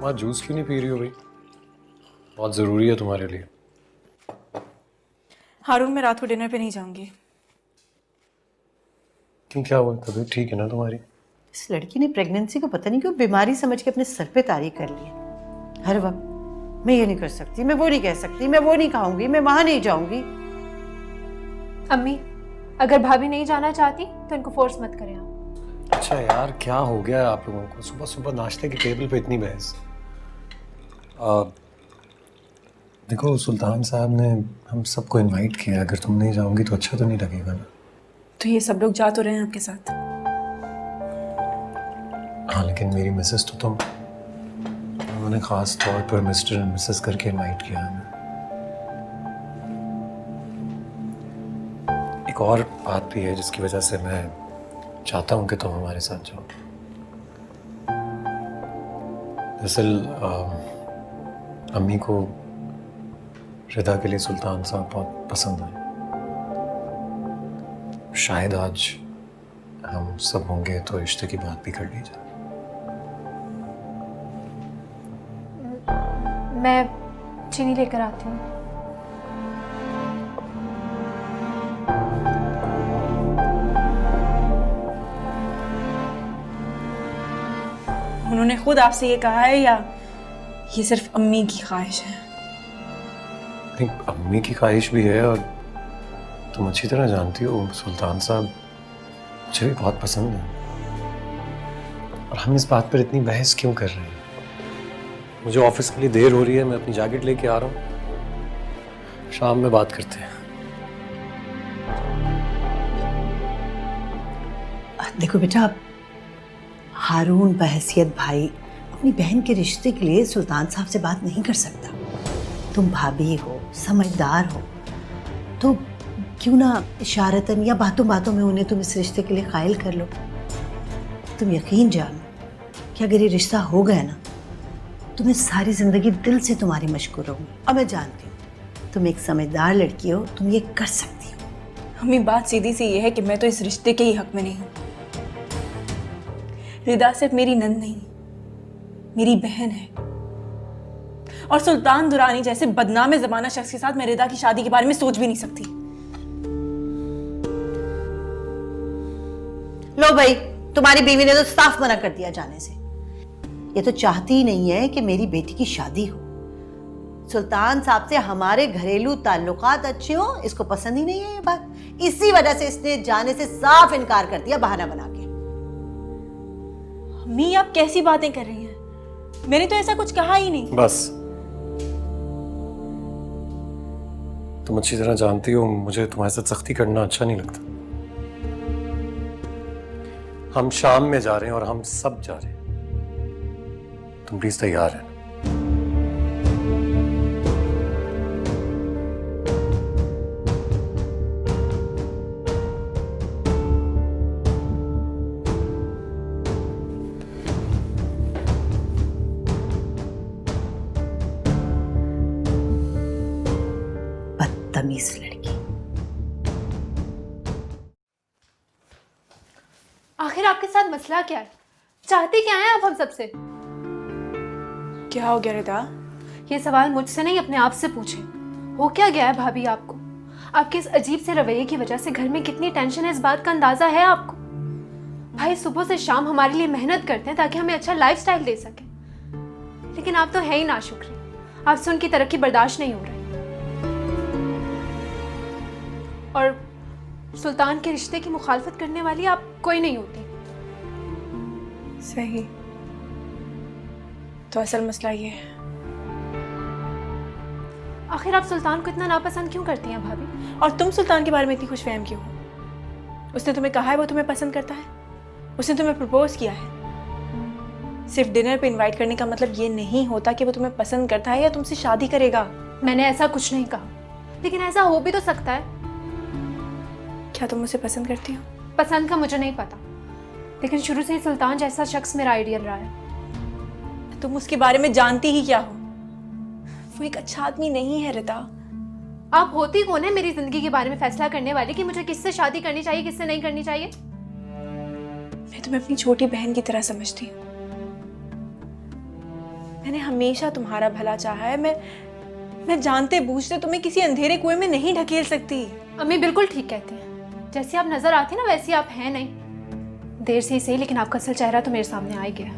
तुम आज जूस क्यों नहीं पी रही हो भाई? बहुत ज़रूरी है तुम्हारे लिए। हारून, मैं रात को डिनर पे नहीं जाऊंगी। क्यों, क्या हुआ? तबीयत ठीक है ना तुम्हारी? इस लड़की ने प्रेगनेंसी को पता नहीं क्यों बीमारी समझ के अपने सर पे तारी कर ली है। हर वक्त मैं ये नहीं कर सकती, मैं वो नहीं कह सकती, मैं वो नहीं खाऊंगी, मैं वहां नहीं जाऊंगी। अम्मी, अगर भाभी नहीं जाना चाहती तो इनको फोर्स मत करें आप। अच्छा यार, क्या हो गया है आप लोगों को? सुबह सुबह नाश्ते की टेबल पे इतनी बहस। देखो, सुल्तान साहब ने हम सबको इनवाइट किया। अगर तुम नहीं जाओगी तो अच्छा तो नहीं लगेगा ना। तो ये सब लोग जा तो रहे हैं आपके साथ? हाँ, लेकिन मेरी मिसेस तो तुम, उन्होंने ख़ास तौर पर मिस्टर एंड मिसेस करके इनवाइट किया हमें। एक और बात भी है जिसकी वजह से मैं चाहता हूँ कि तुम हमारे साथ जाओ। दरअसल अम्मी को रिदा के लिए सुल्तान साहब बहुत पसंद आए। शायद आज हम सब होंगे तो रिश्ते की बात भी कर ली जाए। मैं चीनी लेकर आती हूँ। उन्होंने खुद आपसे ये कहा है या ये सिर्फ अम्मी की ख्वाहिश है? नहीं, अम्मी की ख्वाहिश भी है और तुम अच्छी तरह जानती हो सुल्तान साहब मुझे भी बहुत पसंद है। और हम इस बात पर इतनी बहस क्यों कर रहे हैं? मुझे ऑफिस के लिए देर हो रही है, मैं अपनी जैकेट लेके आ रहा हूँ। शाम में बात करते हैं। देखो बेटा, हारून बहैसियत भाई अपनी बहन के रिश्ते के लिए सुल्तान साहब से बात नहीं कर सकता। तुम भाभी हो, समझदार हो, तो क्यों ना इशारतन या बातों बातों में उन्हें तुम इस रिश्ते के लिए कायल कर लो। तुम यकीन जानो कि अगर ये रिश्ता हो गया ना तो मैं सारी जिंदगी दिल से तुम्हारी मशकूर रहूंगी। और मैं जानती हूँ तुम एक समझदार लड़की हो, तुम ये कर सकती हो। अम्मी, बात सीधी सी ये है कि मैं तो इस रिश्ते के ही हक में नहीं हूँ। रिदा सिर्फ मेरी नंद नहीं, मेरी बहन है। और सुल्तान दुरानी जैसे बदनाम ज़माना शख्स के साथ मैं रिदा की शादी के बारे में सोच भी नहीं सकती। लो भाई, तुम्हारी बीवी ने तो साफ मना कर दिया जाने से। ये तो चाहती ही नहीं है कि मेरी बेटी की शादी हो। सुल्तान साहब से हमारे घरेलू ताल्लुकात अच्छे हो, इसको पसंद ही नहीं है ये बात। इसी वजह से इसने जाने से साफ इनकार कर दिया बहाना बना के। अम्मी, आप कैसी बातें कर रही हैं? मैंने तो ऐसा कुछ कहा ही नहीं। बस, तुम अच्छी तरह जानती हो मुझे तुम्हारे साथ सख्ती करना अच्छा नहीं लगता। हम शाम में जा रहे हैं और हम सब जा रहे हैं। तुम प्लीज तैयार है? बदतमीज लड़की। आखिर आपके साथ मसला क्या है? चाहते क्या हैं आप हम सबसे? क्या हो गया रिदा? ये सवाल मुझसे नहीं, अपने आप से पूछे। हो क्या गया है भाभी आपको? आपके इस अजीब से रवैये की वजह से घर में कितनी टेंशन है, इस बात का अंदाजा है आपको? भाई सुबह से शाम हमारे लिए मेहनत करते हैं ताकि हमें अच्छा लाइफस्टाइल दे सके, लेकिन आप तो है ही नाशुक्र। आपसे उनकी तरक्की बर्दाश्त नहीं हो रही। और सुल्तान के रिश्ते की मुखालफत करने वाली आप कोई नहीं होती। सही, तो असल मसला ये है। आखिर आप सुल्तान को इतना नापसंद क्यों करती हैं भाभी? और तुम सुल्तान के बारे में इतनी खुशफहम क्यों हो? उसने तुम्हें कहा है वो तुम्हें पसंद करता है? उसने तुम्हें प्रपोज किया है? सिर्फ डिनर पे इनवाइट करने का मतलब ये नहीं होता कि वो तुम्हें पसंद करता है या तुमसे शादी करेगा। मैंने ऐसा कुछ नहीं कहा, लेकिन ऐसा हो भी तो सकता है। क्या तुम उसे पसंद करती हो? पसंद का मुझे नहीं पता, लेकिन शुरू से ही सुल्तान जैसा शख्स मेरा आइडियल रहा है। तुम उसके बारे में जानती ही क्या हो? वो एक अच्छा आदमी नहीं है रिता। आप होती कौन है मेरी जिंदगी के बारे में फैसला करने वाली कि मुझे किससे शादी करनी चाहिए, किससे नहीं करनी चाहिए? मैं तुम्हें अपनी छोटी बहन की तरह समझती हूँ। मैंने हमेशा तुम्हारा भला चाहा है। मैं जानते बूझते तुम्हें किसी अंधेरे कुएं में नहीं ढकेल सकती। अम्मी बिल्कुल ठीक कहती हैं। जैसी आप नजर आती ना वैसी आप हैं नहीं। देर से ही सही, लेकिन आपका असल चेहरा तो मेरे सामने आ ही गया।